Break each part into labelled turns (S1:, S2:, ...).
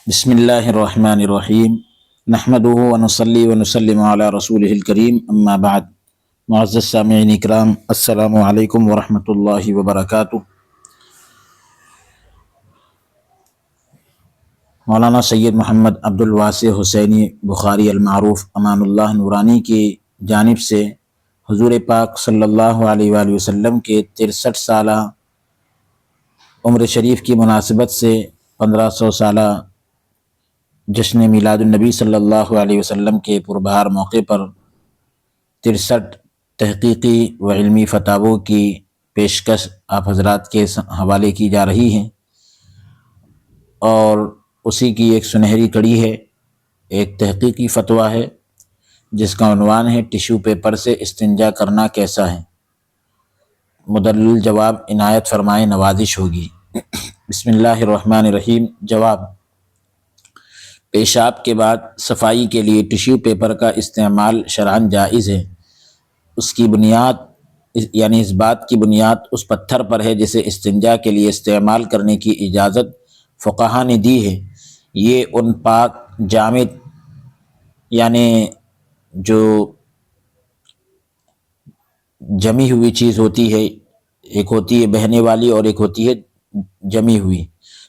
S1: بسم اللہ الرحمن الرحیم نحمده ونصلی ونسلم علی رسولہ الکریم اما بعد۔ معزز سامعین اکرام، السلام علیکم ورحمۃ اللہ وبرکاتہ۔ مولانا سید محمد عبد الواسع حسینی بخاری المعروف امان اللہ نورانی کی جانب سے حضور پاک صلی اللہ علیہ وآلہ وسلم کے 63 سالہ عمر شریف کی مناسبت سے 1500 سالہ جشن میلاد النبی صلی اللہ علیہ وسلم کے پربہار موقع پر 63 تحقیقی و علمی فتاووں کی پیشکش آپ حضرات کے حوالے کی جا رہی ہیں، اور اسی کی ایک سنہری کڑی ہے، ایک تحقیقی فتویٰ ہے جس کا عنوان ہے ٹیشو پیپر سے استنجا کرنا کیسا ہے۔ مدلل جواب عنایت فرمائے، نوازش ہوگی۔ بسم اللہ الرحمن الرحیم۔ جواب: پیشاب کے بعد صفائی کے لیے ٹیشو پیپر کا استعمال شرعاً جائز ہے۔ اس کی بنیاد یعنی اس بات کی بنیاد اس پتھر پر ہے جسے استنجا کے لیے استعمال کرنے کی اجازت فقہا نے دی ہے۔ یہ ان پاک جامد یعنی جو جمی ہوئی چیز ہوتی ہے، ایک ہوتی ہے بہنے والی اور ایک ہوتی ہے جمی ہوئی،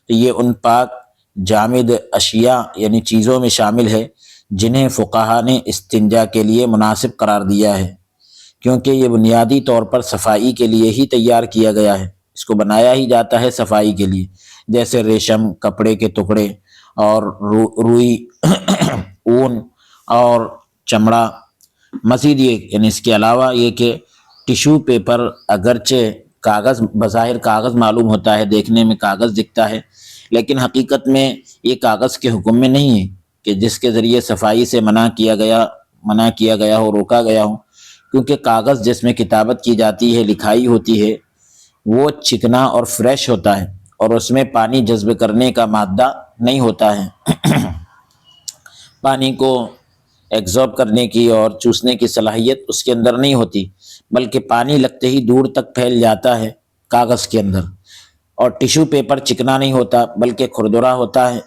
S1: تو یہ ان پاک جامد اشیاء یعنی چیزوں میں شامل ہے جنہیں فقہا نے استنجا کے لیے مناسب قرار دیا ہے، کیونکہ یہ بنیادی طور پر صفائی کے لیے ہی تیار کیا گیا ہے، اس کو بنایا ہی جاتا ہے صفائی کے لیے، جیسے ریشم، کپڑے کے ٹکڑے اور روئی اون اور چمڑا۔ مزید یہ یعنی اس کے علاوہ یہ کہ ٹیشو پیپر اگرچہ کاغذ بظاہر کاغذ معلوم ہوتا ہے، دیکھنے میں کاغذ دکھتا ہے، لیکن حقیقت میں یہ کاغذ کے حکم میں نہیں ہے کہ جس کے ذریعے صفائی سے منع کیا گیا ہو، روکا گیا ہو، کیونکہ کاغذ جس میں کتابت کی جاتی ہے، لکھائی ہوتی ہے، وہ چکنا اور فریش ہوتا ہے اور اس میں پانی جذب کرنے کا مادہ نہیں ہوتا ہے۔ پانی کو ایگزارب کرنے کی اور چوسنے کی صلاحیت اس کے اندر نہیں ہوتی، بلکہ پانی لگتے ہی دور تک پھیل جاتا ہے کاغذ کے اندر۔ اور ٹیشو پیپر چکنا نہیں ہوتا بلکہ کھردرا ہوتا ہے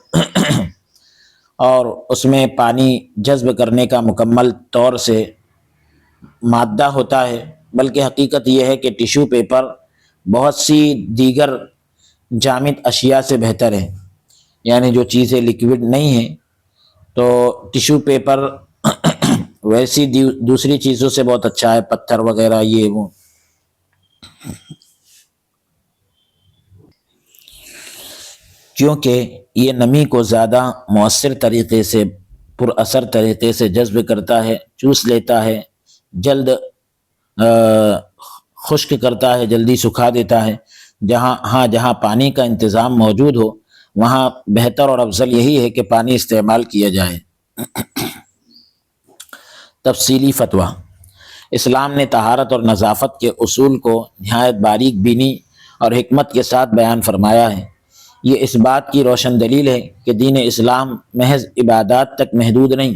S1: اور اس میں پانی جذب کرنے کا مکمل طور سے مادہ ہوتا ہے، بلکہ حقیقت یہ ہے کہ ٹیشو پیپر بہت سی دیگر جامد اشیاء سے بہتر ہے، یعنی جو چیزیں لیکوڈ نہیں ہیں تو ٹیشو پیپر ویسی دوسری چیزوں سے بہت اچھا ہے، پتھر وغیرہ یہ وہ۔ کیونکہ یہ نمی کو زیادہ مؤثر طریقے سے، پر اثر طریقے سے جذب کرتا ہے، چوس لیتا ہے، جلد خشک کرتا ہے، جلدی سکھا دیتا ہے۔ جہاں پانی کا انتظام موجود ہو وہاں بہتر اور افضل یہی ہے کہ پانی استعمال کیا جائے۔ تفصیلی فتویٰ: اسلام نے طہارت اور نظافت کے اصول کو نہایت باریک بینی اور حکمت کے ساتھ بیان فرمایا ہے۔ یہ اس بات کی روشن دلیل ہے کہ دین اسلام محض عبادات تک محدود نہیں،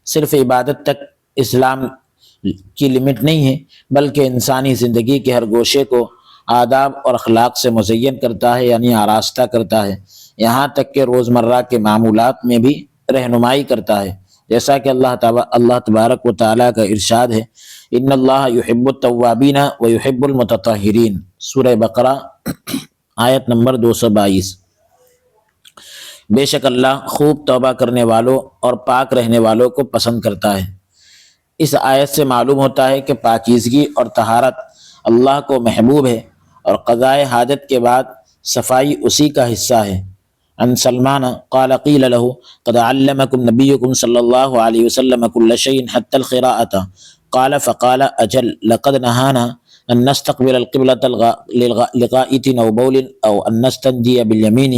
S1: صرف عبادت تک اسلام کی لمٹ نہیں ہے، بلکہ انسانی زندگی کے ہر گوشے کو آداب اور اخلاق سے مزین کرتا ہے، یعنی آراستہ کرتا ہے، یہاں تک کہ روزمرہ کے معمولات میں بھی رہنمائی کرتا ہے، جیسا کہ اللہ تبارک و تعالیٰ کا ارشاد ہے، ان اللہ یحب التوابین و یحب المتطہرین، سورہ بقرہ آیت نمبر 222۔ بے شک اللہ خوب توبہ کرنے والوں اور پاک رہنے والوں کو پسند کرتا ہے۔ اس آیت سے معلوم ہوتا ہے کہ پاکیزگی اور طہارت اللہ کو محبوب ہے اور قضائے حاجت کے بعد صفائی اسی کا حصہ ہے۔ عن سلمان قال قیل له قد علمکم نبیکم صلی اللہ علیہ وسلم کل شیء حتى القراءة قال فقال اجل لقد نهانا ان نستقبل القبلة لغائط او بول او ان نستنجي باليمين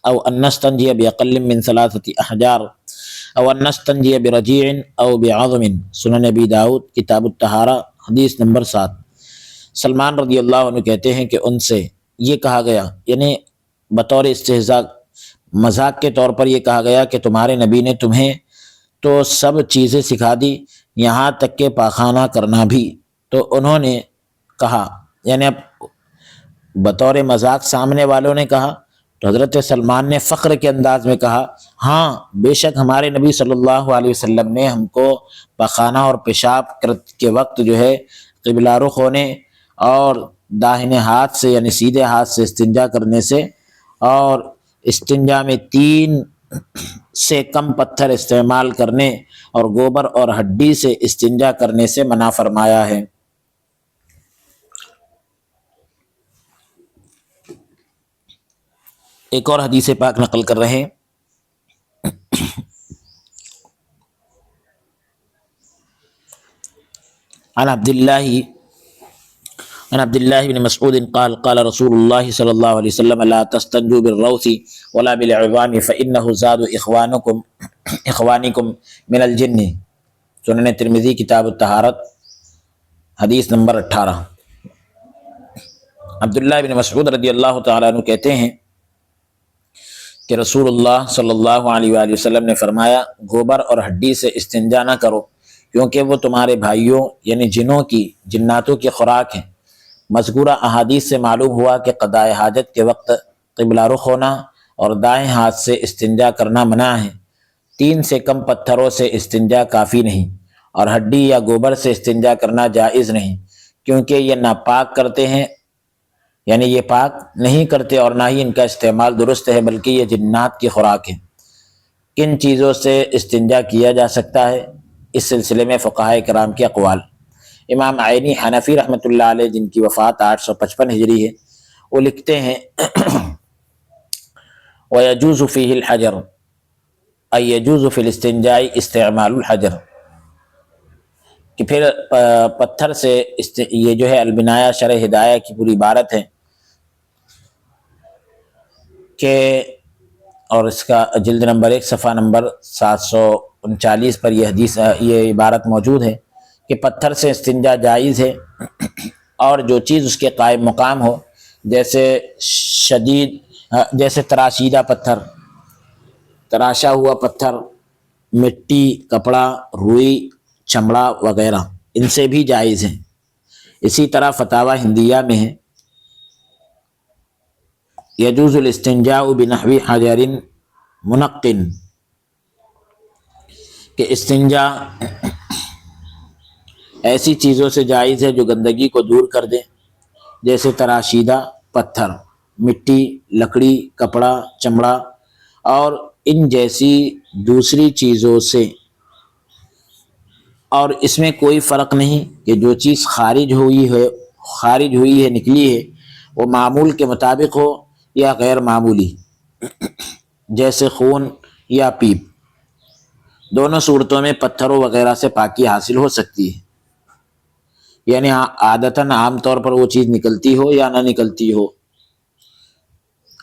S1: او ان نستنجي باقل من 3 احجار او ان نستنجي برجيع او بعظم، سنن ابی داؤد کتاب الطہارہ حدیث نمبر 7۔ سلمان رضی اللہ عنہ کہتے ہیں کہ ان سے یہ کہا گیا، یعنی بطور استہزاء مذاق کے طور پر یہ کہا گیا کہ تمہارے نبی نے تمہیں تو سب چیزیں سکھا دی، یہاں تک کہ پاخانہ کرنا بھی۔ تو انہوں نے کہا، یعنی اب بطور مذاق سامنے والوں نے کہا تو حضرت سلمان نے فخر کے انداز میں کہا، ہاں بے شک ہمارے نبی صلی اللہ علیہ وسلم نے ہم کو پخانہ اور پیشاب کے وقت جو ہے قبلہ رخ ہونے اور داہنے ہاتھ سے یعنی سیدھے ہاتھ سے استنجا کرنے سے اور استنجا میں 3 سے کم پتھر استعمال کرنے اور گوبر اور ہڈی سے استنجا کرنے سے منع فرمایا ہے۔ ایک اور حدیث پاک نقل کر رہے ہیں، عن عبد الله بن مسعود قال قال رسول الله صلى الله عليه وسلم لا تستنجوا بالروث ولا بالعظام فإنه زاد إخوانكم من الجن۔ سنن ترمذی کتاب الطہارت حدیث نمبر 18۔ عبداللہ بن مسعود رضی اللہ تعالیٰ عنہ کہتے ہیں کہ رسول اللہ صلی اللہ علیہ وآلہ وسلم نے فرمایا، گوبر اور ہڈی سے استنجا نہ کرو کیونکہ وہ تمہارے بھائیوں یعنی جناتوں کی خوراک ہیں۔ مذکورہ احادیث سے معلوم ہوا کہ قضاء حاجت کے وقت قبلہ رخ ہونا اور دائیں ہاتھ سے استنجا کرنا منع ہے۔ 3 سے کم پتھروں سے استنجا کافی نہیں، اور ہڈی یا گوبر سے استنجا کرنا جائز نہیں، کیونکہ یہ ناپاک کرتے ہیں، یعنی یہ پاک نہیں کرتے اور نہ ہی ان کا استعمال درست ہے، بلکہ یہ جنات کی خوراک ہے۔ کن چیزوں سے استنجا کیا جا سکتا ہے؟ اس سلسلے میں فقہائے کرام کے اقوال۔ امام عینی حنفی رحمۃ اللہ علیہ، جن کی وفات 855 ہجری ہے، وہ لکھتے ہیں وَيَجُوزُ فِيهِ الْحَجَرُ أَيْ يَجُوزُ فِي الْإِسْتِنْجَاءِ اسْتِعْمَالُ الْحَجَرِ، کہ پھر پتھر سے یہ جو ہے البنایہ شرح ہدایہ کی پوری عبارت ہے کہ، اور اس کا جلد نمبر 1 صفحہ نمبر 739 پر یہ عبارت موجود ہے کہ پتھر سے استنجا جائز ہے، اور جو چیز اس کے قائم مقام ہو، جیسے تراشیدہ پتھر، تراشا ہوا پتھر، مٹی، کپڑا، روئی، چمڑا وغیرہ، ان سے بھی جائز ہیں۔ اسی طرح فتاوی ہندیہ میں ہے یجوز الاستنجاء بنحو حجر منقن، کہ استنجا ایسی چیزوں سے جائز ہے جو گندگی کو دور کر دیں، جیسے تراشیدہ پتھر، مٹی، لکڑی، کپڑا، چمڑا اور ان جیسی دوسری چیزوں سے، اور اس میں کوئی فرق نہیں کہ جو چیز خارج ہوئی ہے نکلی ہے وہ معمول کے مطابق ہو یا غیر معمولی، جیسے خون یا پیپ۔ دونوں صورتوں میں پتھروں وغیرہ سے پاکی حاصل ہو سکتی ہے، یعنی عادتاً عام طور پر وہ چیز نکلتی ہو یا نہ نکلتی ہو۔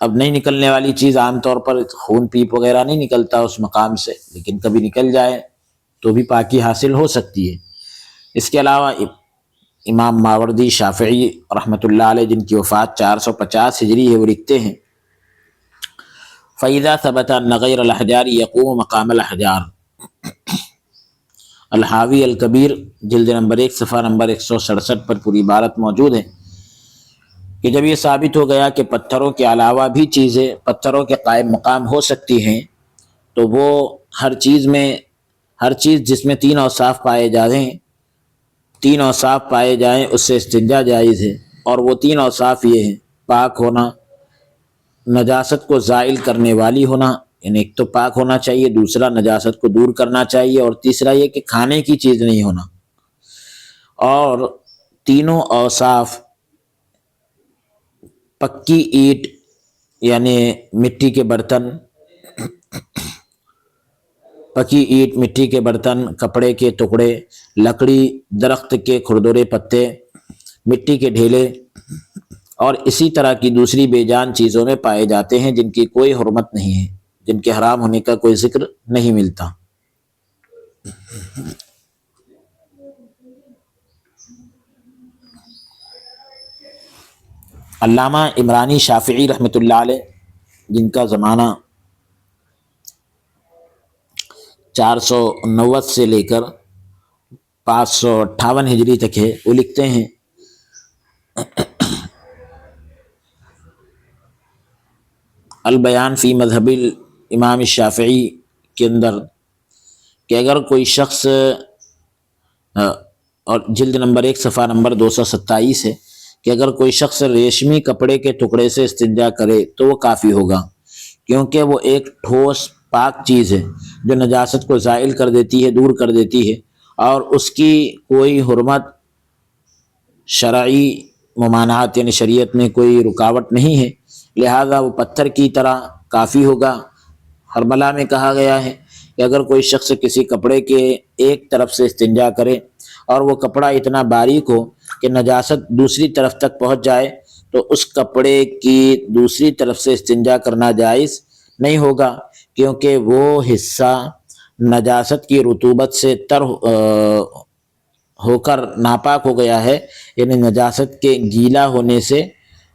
S1: اب نہیں نکلنے والی چیز عام طور پر خون پیپ وغیرہ نہیں نکلتا اس مقام سے، لیکن کبھی نکل جائے تو بھی پاکی حاصل ہو سکتی ہے۔ اس کے علاوہ امام ماوردی شافعی رحمۃ اللہ علیہ، جن کی وفات 450 ہجری ہے، وہ لکھتے ہیں فَإِذَا ثَبَتَ أَنَّ غَيْرَ الْأَحْجَارِ يَقُومُ مَقَامَ الْأَحْجَارِ، الحاوی الکبیر جلد نمبر 1 صفحہ نمبر 167 پر پوری عبارت موجود ہے کہ جب یہ ثابت ہو گیا کہ پتھروں کے علاوہ بھی چیزیں پتھروں کے قائم مقام ہو سکتی ہیں، تو وہ ہر چیز جس میں 3 اوصاف پائے جائیں اس سے استنجا جائز ہے، اور وہ 3 اوصاف یہ ہیں: پاک ہونا، نجاست کو زائل کرنے والی ہونا، یعنی ایک تو پاک ہونا چاہیے، دوسرا نجاست کو دور کرنا چاہیے، اور تیسرا یہ کہ کھانے کی چیز نہیں ہونا۔ اور تینوں اوصاف پکی اینٹ یعنی مٹی کے برتن، کپڑے کے ٹکڑے، لکڑی، درخت کے کھردرے پتے، مٹی کے ڈھیلے اور اسی طرح کی دوسری بے جان چیزوں میں پائے جاتے ہیں جن کی کوئی حرمت نہیں ہے، جن کے حرام ہونے کا کوئی ذکر نہیں ملتا۔ علامہ عمرانی شافعی رحمۃ اللہ علیہ، جن کا زمانہ 490 سے لے کر 558 ہجری تک ہے، وہ لکھتے ہیں البیان فی مذہب امام شافعی کے اندر کہ اگر کوئی شخص اور جلد نمبر 1 صفحہ نمبر 227 ہے کہ اگر کوئی شخص ریشمی کپڑے کے ٹکڑے سے استنجا کرے تو وہ کافی ہوگا، کیونکہ وہ ایک ٹھوس پاک چیز ہے جو نجاست کو زائل کر دیتی ہے، دور کر دیتی ہے، اور اس کی کوئی حرمت شرعی ممانعت یعنی شریعت میں کوئی رکاوٹ نہیں ہے، لہذا وہ پتھر کی طرح کافی ہوگا۔ حرملہ میں کہا گیا ہے کہ اگر کوئی شخص کسی کپڑے کے ایک طرف سے استنجا کرے اور وہ کپڑا اتنا باریک ہو کہ نجاست دوسری طرف تک پہنچ جائے تو اس کپڑے کی دوسری طرف سے استنجا کرنا جائز نہیں ہوگا، کیونکہ وہ حصہ نجاست کی رطوبت سے تر ہو کر ناپاک ہو گیا ہے، یعنی نجاست کے گیلا ہونے سے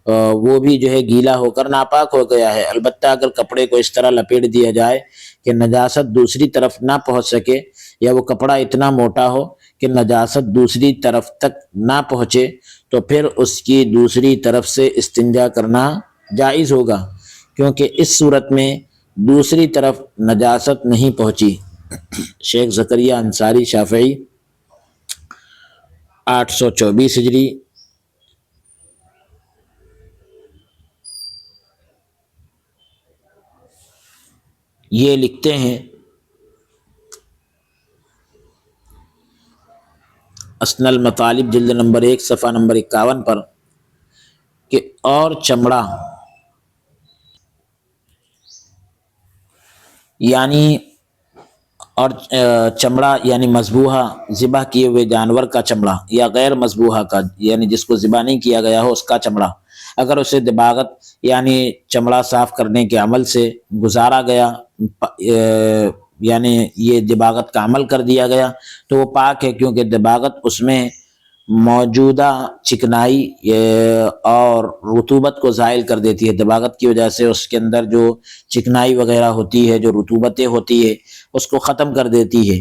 S1: وہ بھی جو ہے گیلا ہو کر ناپاک ہو گیا ہے۔ البتہ اگر کپڑے کو اس طرح لپیٹ دیا جائے کہ نجاست دوسری طرف نہ پہنچ سکے، یا وہ کپڑا اتنا موٹا ہو کہ نجاست دوسری طرف تک نہ پہنچے، تو پھر اس کی دوسری طرف سے استنجا کرنا جائز ہوگا، کیونکہ اس صورت میں دوسری طرف نجاست نہیں پہنچی۔ شیخ زکریا انصاری شافعی 824 ہجری۔ یہ لکھتے ہیں اسن المطالب جلد نمبر 1 صفحہ نمبر 51 پر کہ اور چمڑا یعنی مذبوحہ ذبح کیے ہوئے جانور کا چمڑا یا غیر مذبوحہ کا یعنی جس کو ذبح نہیں کیا گیا ہو اس کا چمڑا، اگر اسے دباغت یعنی چمڑا صاف کرنے کے عمل سے گزارا گیا، یعنی یہ دباغت کا عمل کر دیا گیا تو وہ پاک ہے، کیونکہ دباغت اس میں موجودہ چکنائی اور رطوبت کو زائل کر دیتی ہے۔ دباغت کی وجہ سے اس کے اندر جو چکنائی وغیرہ ہوتی ہے، جو رطوبتیں ہوتی ہے، اس کو ختم کر دیتی ہے۔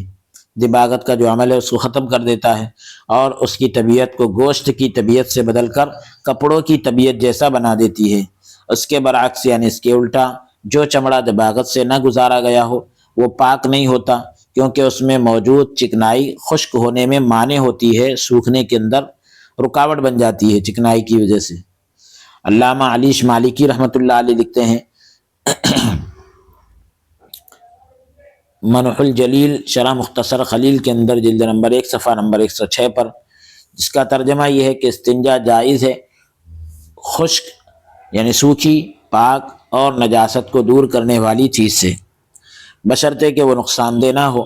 S1: دباغت کا جو عمل ہے اس کو ختم کر دیتا ہے اور اس کی طبیعت کو گوشت کی طبیعت سے بدل کر کپڑوں کی طبیعت جیسا بنا دیتی ہے۔ اس کے برعکس یعنی اس کے الٹا جو چمڑا دباغت سے نہ گزارا گیا ہو وہ پاک نہیں ہوتا، کیونکہ اس میں موجود چکنائی خشک ہونے میں مانع ہوتی ہے، سوکھنے کے اندر رکاوٹ بن جاتی ہے چکنائی کی وجہ سے۔ علامہ علیش مالکی رحمۃ اللہ علیہ لکھتے ہیں منح الجلیل شرح مختصر خلیل کے اندر جلد نمبر 1 صفحہ نمبر 106 پر، جس کا ترجمہ یہ ہے کہ استنجا جائز ہے خشک یعنی سوکھی، پاک اور نجاست کو دور کرنے والی چیز سے، بشرطے کہ وہ نقصان دہ نہ ہو،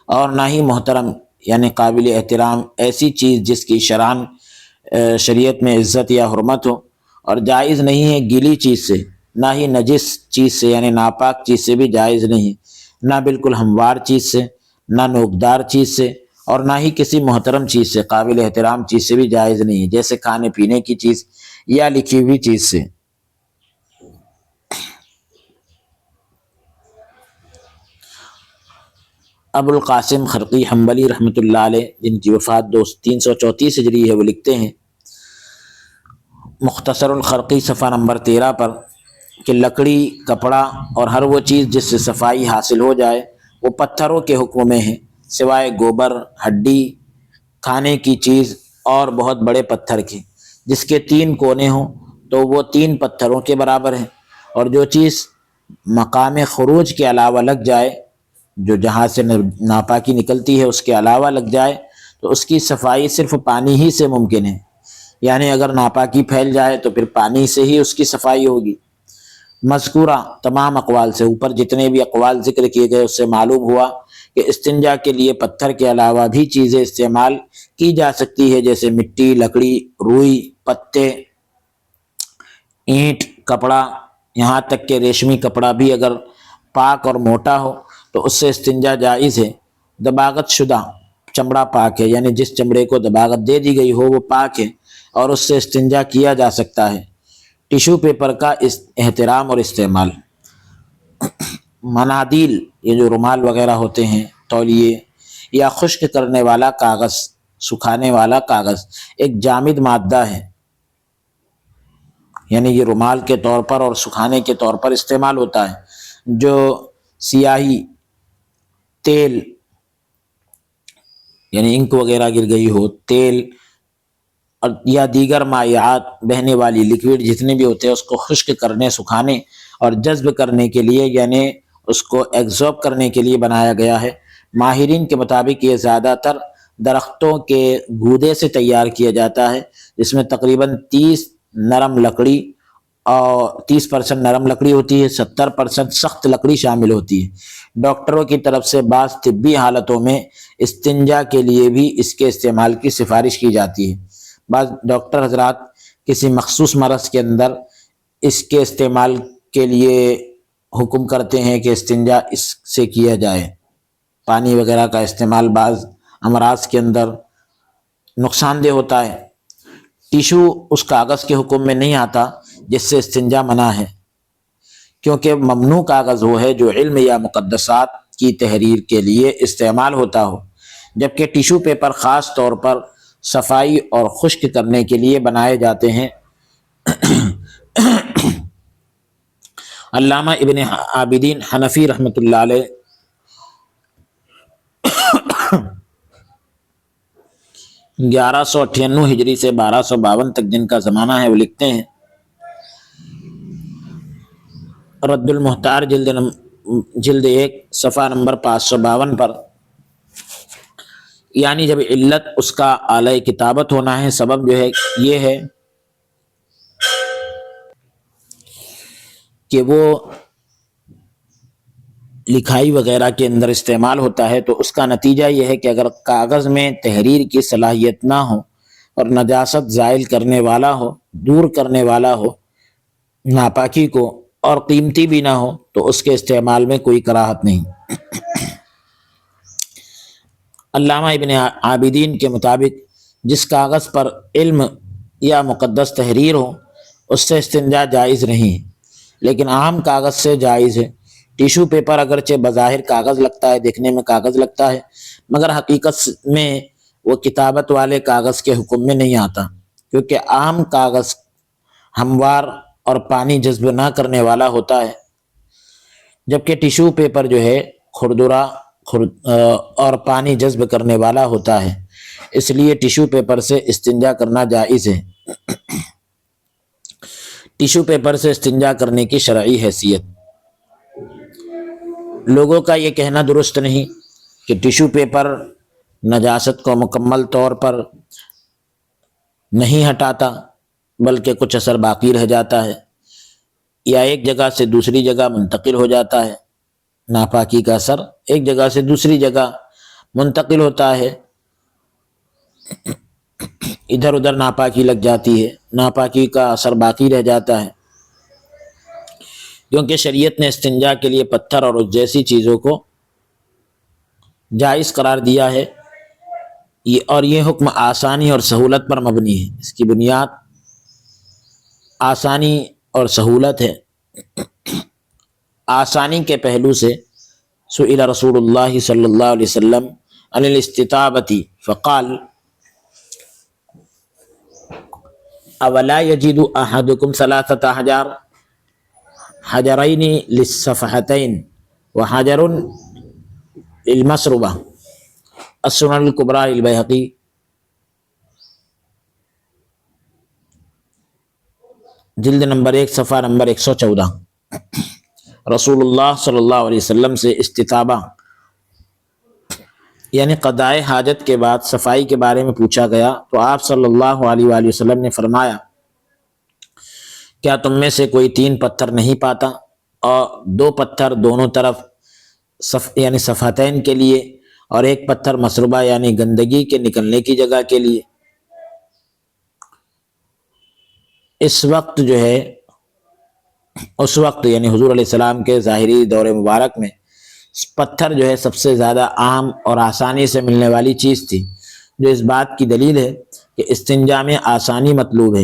S1: اور نہ ہی محترم یعنی قابل احترام ایسی چیز جس کی شریعت میں عزت یا حرمت ہو، اور جائز نہیں ہے گیلی چیز سے، نہ ہی نجس چیز سے یعنی ناپاک چیز سے بھی جائز نہیں ہے، نہ بالکل ہموار چیز سے، نہ نوکدار چیز سے، اور نہ ہی کسی محترم چیز سے، قابل احترام چیز سے بھی جائز نہیں ہے، جیسے کھانے پینے کی چیز یا لکھی ہوئی چیز سے۔ ابو القاسم خرقی حنبلی رحمۃ اللہ علیہ جن کی وفات 334 ہجری ہے، وہ لکھتے ہیں مختصر الخرقی صفحہ نمبر 13 پر کہ لکڑی، کپڑا اور ہر وہ چیز جس سے صفائی حاصل ہو جائے وہ پتھروں کے حکم میں ہے، سوائے گوبر، ہڈی، کھانے کی چیز اور بہت بڑے پتھر کے، جس کے 3 کونے ہوں تو وہ 3 پتھروں کے برابر ہیں، اور جو چیز مقام خروج کے علاوہ لگ جائے، جو جہاں سے ناپاکی نکلتی ہے اس کے علاوہ لگ جائے تو اس کی صفائی صرف پانی ہی سے ممکن ہے، یعنی اگر ناپاکی پھیل جائے تو پھر پانی سے ہی اس کی صفائی ہوگی۔ مذکورہ تمام اقوال سے، اوپر جتنے بھی اقوال ذکر کیے گئے اس سے معلوم ہوا کہ استنجا کے لیے پتھر کے علاوہ بھی چیزیں استعمال کی جا سکتی ہے، جیسے مٹی، لکڑی، روئی، پتے، اینٹ، کپڑا، یہاں تک کہ ریشمی کپڑا بھی اگر پاک اور موٹا ہو تو اس سے استنجا جائز ہے۔ دباغت شدہ چمڑا پاک ہے، یعنی جس چمڑے کو دباغت دے دی گئی ہو وہ پاک ہے اور اس سے استنجا کیا جا سکتا ہے۔ ٹیشو پیپر کا احترام اور استعمال، منادیل یہ جو رومال وغیرہ ہوتے ہیں، تولیے، یا خشک کرنے والا کاغذ، سکھانے والا کاغذ ایک جامد مادہ ہے، یعنی یہ رومال کے طور پر اور سکھانے کے طور پر استعمال ہوتا ہے. جو سیاہی، تیل یعنی انک وغیرہ گر گئی ہو، تیل اور یا دیگر مائعات، بہنے والی لکوڈ جتنے بھی ہوتے ہیں، اس کو خشک کرنے، سکھانے اور جذب کرنے کے لیے، یعنی اس کو ایگزارب کرنے کے لیے بنایا گیا ہے. ماہرین کے مطابق یہ زیادہ تر درختوں کے گودے سے تیار کیا جاتا ہے، جس میں تقریباً 30% نرم لکڑی ہوتی ہے، 70% سخت لکڑی شامل ہوتی ہے. ڈاکٹروں کی طرف سے بعض طبی حالتوں میں استنجا کے لیے بھی اس کے استعمال کی سفارش کی جاتی ہے. بعض ڈاکٹر حضرات کسی مخصوص مرض کے اندر اس کے استعمال کے لیے حکم کرتے ہیں کہ استنجا اس سے کیا جائے. پانی وغیرہ کا استعمال بعض امراض کے اندر نقصان دہ ہوتا ہے. ٹیشو اس کاغذ کے حکم میں نہیں آتا جس سے استنجا منع ہے، کیونکہ ممنوع کاغذ وہ ہے جو علم یا مقدسات کی تحریر کے لیے استعمال ہوتا ہو، جبکہ ٹیشو پیپر خاص طور پر صفائی اور خشک کرنے کے لیے بنائے جاتے ہیں. علامہ ابن عابدین حنفی رحمۃ اللہ علیہ 1198 ہجری سے 1252 تک جن کا زمانہ ہے، وہ لکھتے ہیں رد المحتار جلد 1 صفحہ نمبر 552 پر، یعنی جب علت اس کا اعلی کتابت ہونا ہے، سبب جو ہے یہ ہے کہ وہ لکھائی وغیرہ کے اندر استعمال ہوتا ہے، تو اس کا نتیجہ یہ ہے کہ اگر کاغذ میں تحریر کی صلاحیت نہ ہو اور نجاست زائل کرنے والا ہو، دور کرنے والا ہو ناپاکی کو، اور قیمتی بھی نہ ہو، تو اس کے استعمال میں کوئی کراہت نہیں. علامہ ابن عابدین کے مطابق جس کاغذ پر علم یا مقدس تحریر ہو اس سے استنجا جائز نہیں، لیکن عام کاغذ سے جائز ہے. ٹیشو پیپر اگرچہ بظاہر کاغذ لگتا ہے، دیکھنے میں کاغذ لگتا ہے، مگر حقیقت میں وہ کتابت والے کاغذ کے حکم میں نہیں آتا، کیونکہ عام کاغذ ہموار اور پانی جذب نہ کرنے والا ہوتا ہے، جبکہ ٹیشو پیپر جو ہے کھردرا اور پانی جذب کرنے والا ہوتا ہے. اس لیے ٹیشو پیپر سے استنجا کرنا جائز ہے. ٹیشو پیپر سے استنجا کرنے کی شرعی حیثیت. لوگوں کا یہ کہنا درست نہیں کہ ٹیشو پیپر نجاست کو مکمل طور پر نہیں ہٹاتا، بلکہ کچھ اثر باقی رہ جاتا ہے یا ایک جگہ سے دوسری جگہ منتقل ہو جاتا ہے. ناپاکی کا اثر ایک جگہ سے دوسری جگہ منتقل ہوتا ہے، ادھر ادھر ناپاکی لگ جاتی ہے، ناپاکی کا اثر باقی رہ جاتا ہے. کیونکہ شریعت نے استنجا کے لیے پتھر اور اس جیسی چیزوں کو جائز قرار دیا ہے، اور یہ حکم آسانی اور سہولت پر مبنی ہے. اس کی بنیاد آسانی اور سہولت ہے. آسانی کے پہلو سے سئل رسول اللہ صلی اللہ علیہ وسلم عن الاستطابۃ فقال اولا یجد احدکم ثلاثۃ احجار حجرین للصفحتین وحجر للمسربہ السنن الکبریٰ للبیہقی. جلد نمبر 1 صفحہ نمبر 114. رسول اللہ صلی اللہ علیہ وسلم سے استطابہ یعنی قضائے حاجت کے بعد صفائی کے بارے میں پوچھا گیا، تو آپ صلی اللہ علیہ وآلہ وسلم نے فرمایا کیا تم میں سے کوئی 3 پتھر نہیں پاتا، اور 2 پتھر دونوں طرف یعنی صفحتین کے لیے، اور 1 پتھر مسربہ یعنی گندگی کے نکلنے کی جگہ کے لیے. اس وقت یعنی حضور علیہ السلام کے ظاہری دور مبارک میں پتھر جو ہے سب سے زیادہ عام اور آسانی سے ملنے والی چیز تھی، جو اس بات کی دلیل ہے کہ استنجا میں آسانی مطلوب ہے.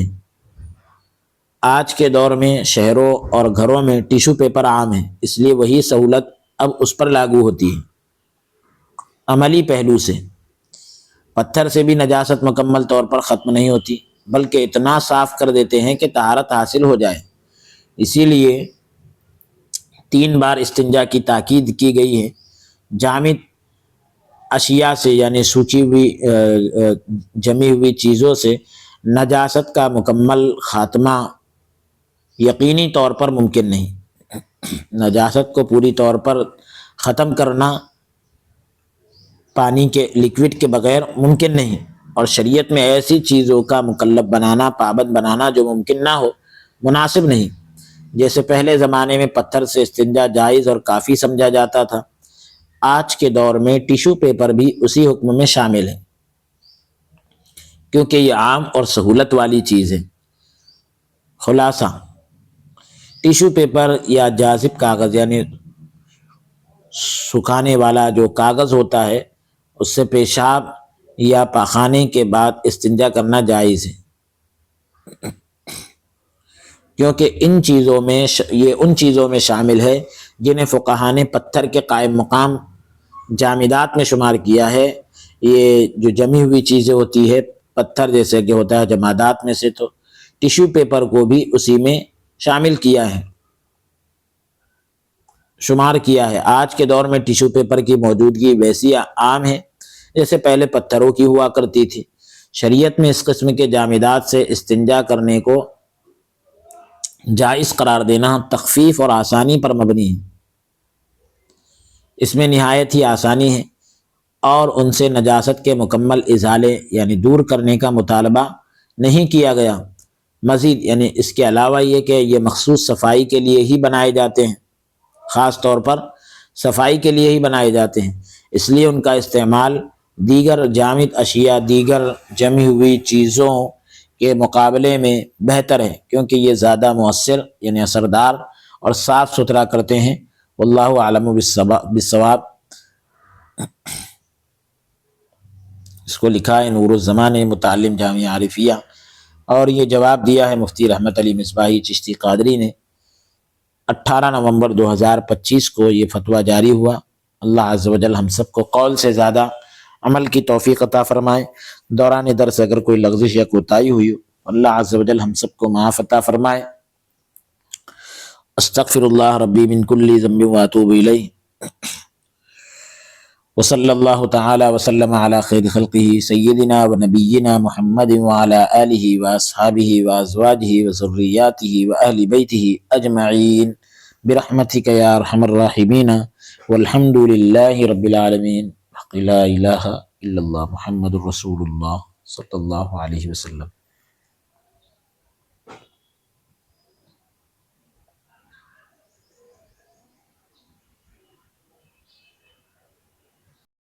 S1: آج کے دور میں شہروں اور گھروں میں ٹیشو پیپر عام ہے، اس لیے وہی سہولت اب اس پر لاگو ہوتی ہے. عملی پہلو سے پتھر سے بھی نجاست مکمل طور پر ختم نہیں ہوتی، بلکہ اتنا صاف کر دیتے ہیں کہ طہارت حاصل ہو جائے۔ اسی لیے 3 بار استنجا کی تاکید کی گئی ہے۔ جامد اشیاء سے یعنی سوچی ہوئی جمی ہوئی چیزوں سے نجاست کا مکمل خاتمہ یقینی طور پر ممکن نہیں۔ نجاست کو پوری طور پر ختم کرنا پانی کے لکوڈ کے بغیر ممکن نہیں، اور شریعت میں ایسی چیزوں کا مکلف بنانا، پابند بنانا جو ممکن نہ ہو، مناسب نہیں۔ جیسے پہلے زمانے میں پتھر سے استنجا جائز اور کافی سمجھا جاتا تھا، آج کے دور میں ٹیشو پیپر بھی اسی حکم میں شامل ہے، کیونکہ یہ عام اور سہولت والی چیز ہے۔ خلاصہ، ٹیشو پیپر یا جاذب کاغذ یعنی سکھانے والا جو کاغذ ہوتا ہے، اس سے پیشاب یا پاخانے کے بعد استنجا کرنا جائز ہے، کیونکہ یہ ان چیزوں میں شامل ہے جنہیں فقہاء نے پتھر کے قائم مقام جامدات میں شمار کیا ہے۔ یہ جو جمی ہوئی چیزیں ہوتی ہے، پتھر جیسے کہ ہوتا ہے جمادات میں سے، تو ٹیشو پیپر کو بھی اسی میں شامل کیا ہے، شمار کیا ہے۔ آج کے دور میں ٹیشو پیپر کی موجودگی ویسی عام ہے جیسے پہلے پتھروں کی ہوا کرتی تھی۔ شریعت میں اس قسم کے جامدات سے استنجا کرنے کو جائز قرار دینا تخفیف اور آسانی پر مبنی ہے۔ اس میں نہایت ہی آسانی ہے، اور ان سے نجاست کے مکمل ازالے یعنی دور کرنے کا مطالبہ نہیں کیا گیا۔ مزید یعنی اس کے علاوہ یہ کہ یہ مخصوص صفائی کے لیے ہی بنائے جاتے ہیں، خاص طور پر صفائی کے لیے ہی بنائے جاتے ہیں، اس لیے ان کا استعمال دیگر جامد اشیاء، دیگر جمی ہوئی چیزوں کے مقابلے میں بہتر ہے، کیونکہ یہ زیادہ مؤثر یعنی اثردار اور صاف ستھرا کرتے ہیں۔ واللہ اعلم بالصواب۔ اس کو لکھا ہے نور الزمان متعلم جامعہ عارفیہ، اور یہ جواب دیا ہے مفتی رحمت علی مصباحی چشتی قادری نے۔ 18 نومبر 2025 کو یہ فتویٰ جاری ہوا۔ اللہ عز و جل ہم سب کو قول سے زیادہ عمل کی توفیق عطا فرمائے۔ دوران درس اگر کوئی لغزش یا کوتاہی ہوئی ہو، اللہ عز و جل ہم سب کو معاف عطا فرمائے۔ استغفر اللہ ربی من کل ذنب واتوب الیہ، وصلی اللہ تعالی وسلم علی خیر خلقہ سیدنا و نبینا محمد وعلی آلہ واصحابہ وازواجہ وذریاتہ واہل بیتہ اجمعین برحمتک یا ارحم الراحمین، والحمد للہ رب العالمین۔ لا الہ الا اللہ محمد رسول اللہ صلی اللہ علیہ وسلم۔